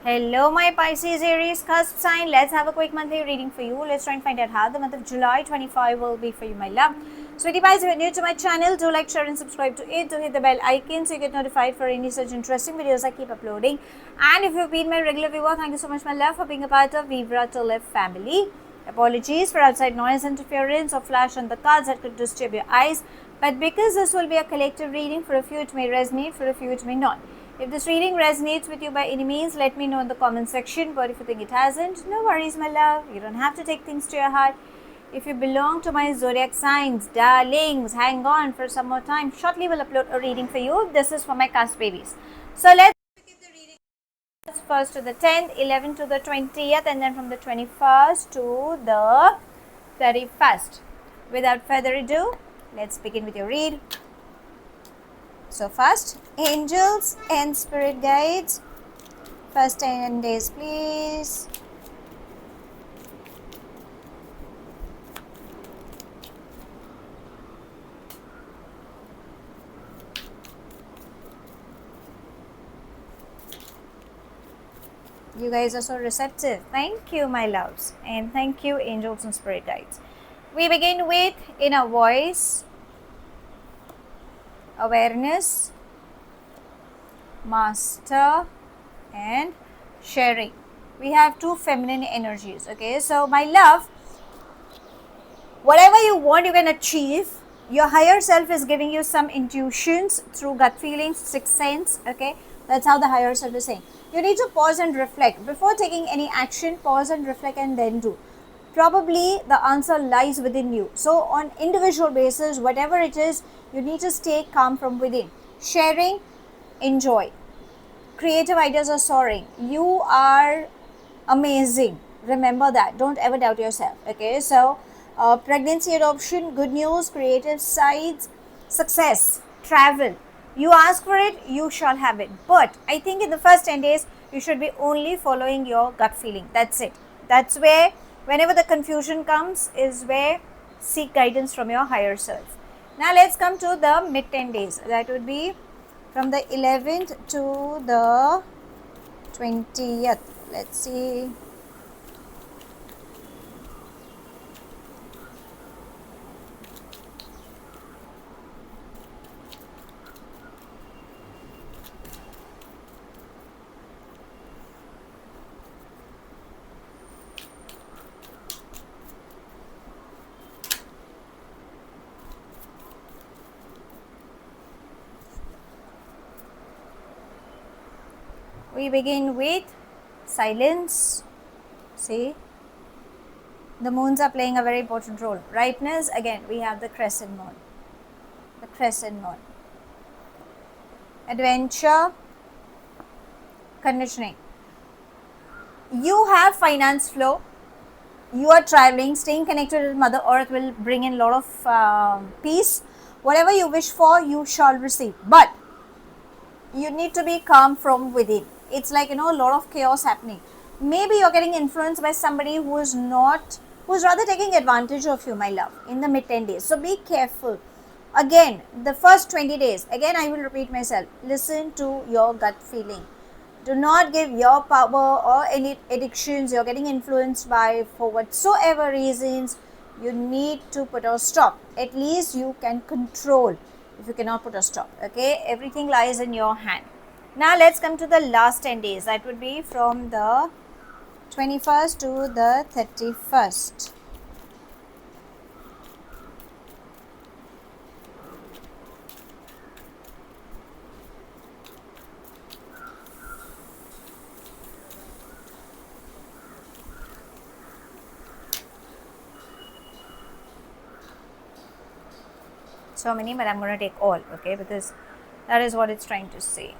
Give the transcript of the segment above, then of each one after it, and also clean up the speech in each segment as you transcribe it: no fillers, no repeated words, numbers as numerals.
Hello, my Pisces, Aries, cusp sign. Let's have a quick monthly reading for you. Let's try and find out how the month of July 25 will be for you, my love. Sweetie Pies, if you're new to my channel, do like, share and subscribe to it. Do hit the bell icon so you get notified for any such interesting videos I keep uploading. And if you've been my regular viewer, thank you so much, my love, for being a part of Vibra to Live family. Apologies for outside noise, interference, or flash on the cards that could disturb your eyes. But because this will be a collective reading, for a few it may resonate, for a few it may not. If this reading resonates with you by any means, let me know in the comment section. But if you think it hasn't, no worries, my love. You don't have to take things to your heart. If you belong to my zodiac signs, darlings, hang on for some more time. Shortly, we'll upload a reading for you. This is for my cusp babies. So let's begin the reading. First to the 10th, 11th to the 20th, and then from the 21st to the 31st. Without further ado, let's begin with your read. So first, angels and spirit guides. First 10 days, please. You guys are so receptive. Thank you, my loves. And thank you, angels and spirit guides. We begin with inner voice, awareness, master, and sharing. We have two feminine energies. Okay, so my love, whatever you want, you can achieve. Your higher self is giving you some intuitions through gut feelings, sixth sense. Okay, that's how the higher self is saying. You need to pause and reflect before taking any action. Pause and reflect and then do. Probably the answer lies within you. So on individual basis, whatever it is, you need to stay calm from within. Sharing, enjoy. Creative ideas are soaring. You are amazing. Remember that. Don't ever doubt yourself. Okay, so pregnancy, adoption, good news, creative sides, success, travel. You ask for it, you shall have it. But I think in the first 10 days, you should be only following your gut feeling. That's it. That's where, whenever the confusion comes, is where seek guidance from your higher self. Now let's come to the mid 10 days. That would be from the 11th to the 20th. Let's see. We begin with silence. See, the moons are playing a very important role. Ripeness, again, we have the crescent moon. The crescent moon. Adventure, conditioning. You have finance flow. You are traveling, staying connected with Mother Earth will bring in a lot of peace. Whatever you wish for, you shall receive. But you need to be calm from within. It's like, a lot of chaos happening. Maybe you're getting influenced by somebody who's rather taking advantage of you, my love, in the mid 10 days. So be careful. Again, the first 20 days, again, I will repeat myself. Listen to your gut feeling. Do not give your power or any addictions you're getting influenced by for whatsoever reasons. You need to put a stop. At least you can control if you cannot put a stop. Okay, everything lies in your hand. Now let's come to the last 10 days. That would be from the 21st to the 31st. So many, but I'm going to take all, okay, because that is what it's trying to say.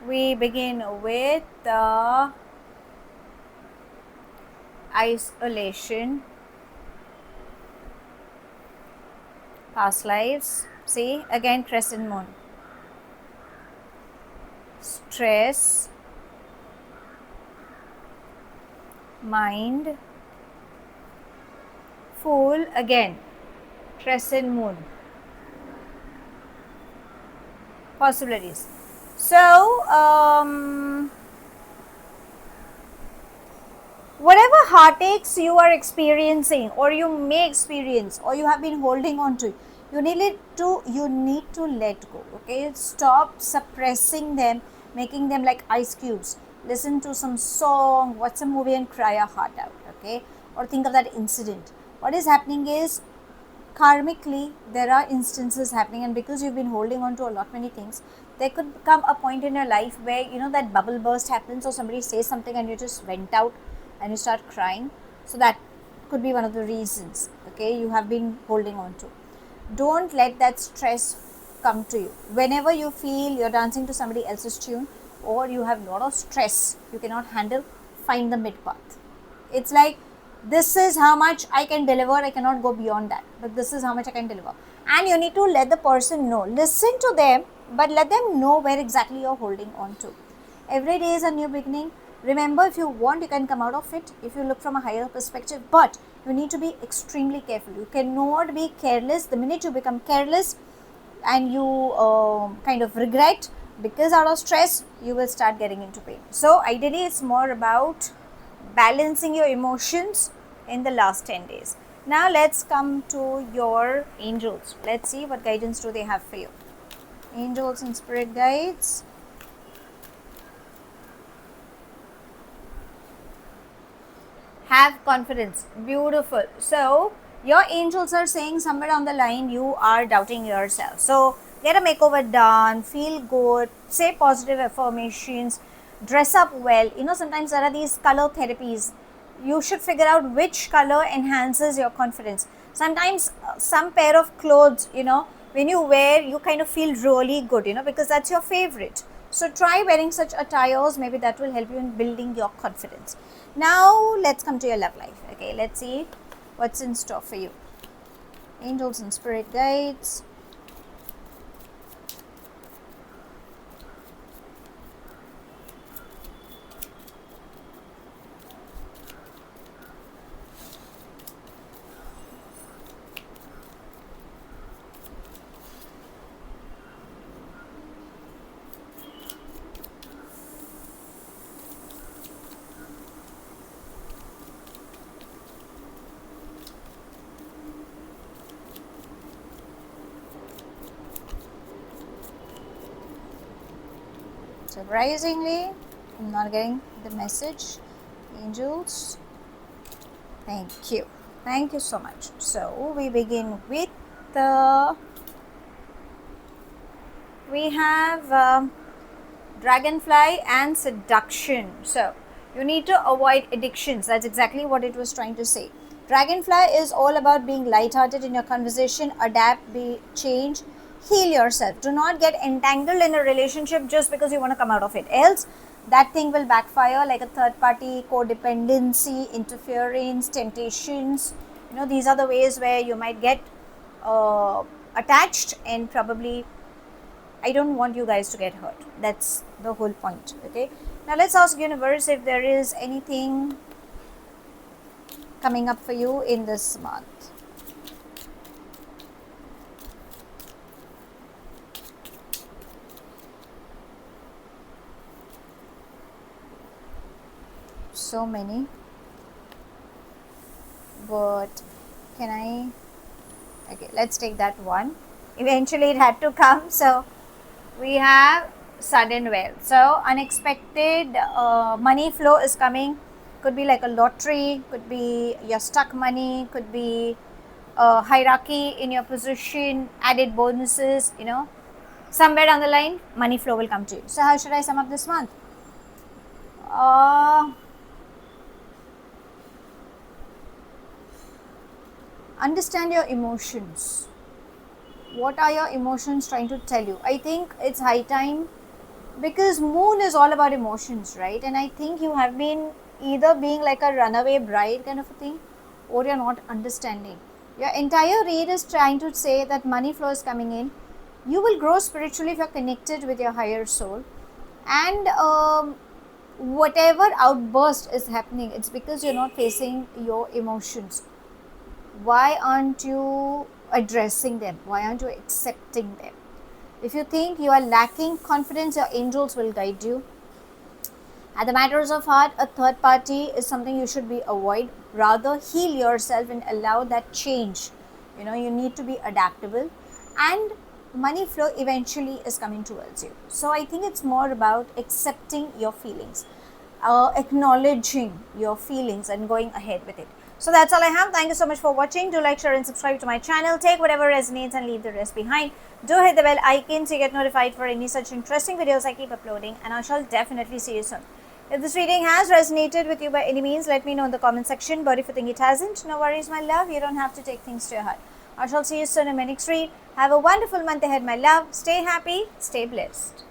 We begin with the isolation, past lives. See, again, crescent moon. Stress, mind, Fool, again, crescent moon. Possibilities. So, heartaches you are experiencing, or you may experience, or you have been holding on to, you need to let go. Okay, stop suppressing them, making them like ice cubes. Listen to some song, watch a movie, and cry your heart out. Okay, or think of that incident. What is happening is, karmically there are instances happening, and because you've been holding on to a lot many things, there could come a point in your life where that bubble burst happens, or somebody says something and you just went out and you start crying. So that could be one of the reasons, okay, you have been holding on to. Don't let that stress come to you. Whenever you feel you're dancing to somebody else's tune, or you have a lot of stress you cannot handle, find the mid path. It's like, this is how much I can deliver, I cannot go beyond that, but this is how much I can deliver. And you need to let the person know. Listen to them, but let them know where exactly you're holding on to. Every day is a new beginning. Remember, if you want, you can come out of it if you look from a higher perspective, but you need to be extremely careful. You cannot be careless. The minute you become careless and you kind of regret, because out of stress, you will start getting into pain. So ideally, it's more about balancing your emotions in the last 10 days. Now let's come to your angels. Let's see what guidance do they have for you. Angels and spirit guides. Have confidence. Beautiful. So your angels are saying somewhere down the line you are doubting yourself. So get a makeover done, feel good, say positive affirmations, dress up well. Sometimes there are these color therapies. You should figure out which color enhances your confidence. Sometimes some pair of clothes, when you wear, you kind of feel really good, because that's your favorite. So try wearing such attires. Maybe that will help you in building your confidence. Now let's come to your love life. Okay, let's see what's in store for you. Angels and spirit guides. Surprisingly, I'm not getting the message. Angels, thank you. Thank you so much. So we begin with we have dragonfly and seduction. So you need to avoid addictions. That's exactly what it was trying to say. Dragonfly is all about being lighthearted in your conversation, adapt, change, heal yourself. Do not get entangled in a relationship just because you want to come out of it. Else, that thing will backfire, like a third party, codependency, interference, temptations. These are the ways where you might get attached, and probably I don't want you guys to get hurt. That's the whole point. Okay. Now let's ask universe if there is anything coming up for you in this month. So many, but can I? Okay, let's take that one. Eventually it had to come. So we have sudden wealth. So unexpected money flow is coming. Could be like a lottery, could be your stuck money, could be a hierarchy in your position, added bonuses, somewhere down the line money flow will come to you. So how should I sum up this month? Understand your emotions. What are your emotions trying to tell you? I think it's high time, because moon is all about emotions, right? And I think you have been either being like a runaway bride kind of a thing, or you're not understanding. Your entire read is trying to say that money flow is coming in. You will grow spiritually if you're connected with your higher soul. And whatever outburst is happening, it's because you're not facing your emotions. Why aren't you addressing them? Why aren't you accepting them? If you think you are lacking confidence, your angels will guide you. At the matters of heart, a third party is something you should be avoid. Rather, heal yourself and allow that change. You need to be adaptable, and money flow eventually is coming towards you. So I think it's more about accepting your feelings, acknowledging your feelings and going ahead with it. So that's all I have. Thank you so much for watching. Do like, share and subscribe to my channel. Take whatever resonates and leave the rest behind. Do hit the bell icon to get notified for any such interesting videos I keep uploading, and I shall definitely see you soon. If this reading has resonated with you by any means, let me know in the comment section. But if you think it hasn't, no worries, my love. You don't have to take things to your heart. I shall see you soon in my next read. Have a wonderful month ahead, my love. Stay happy, stay blessed.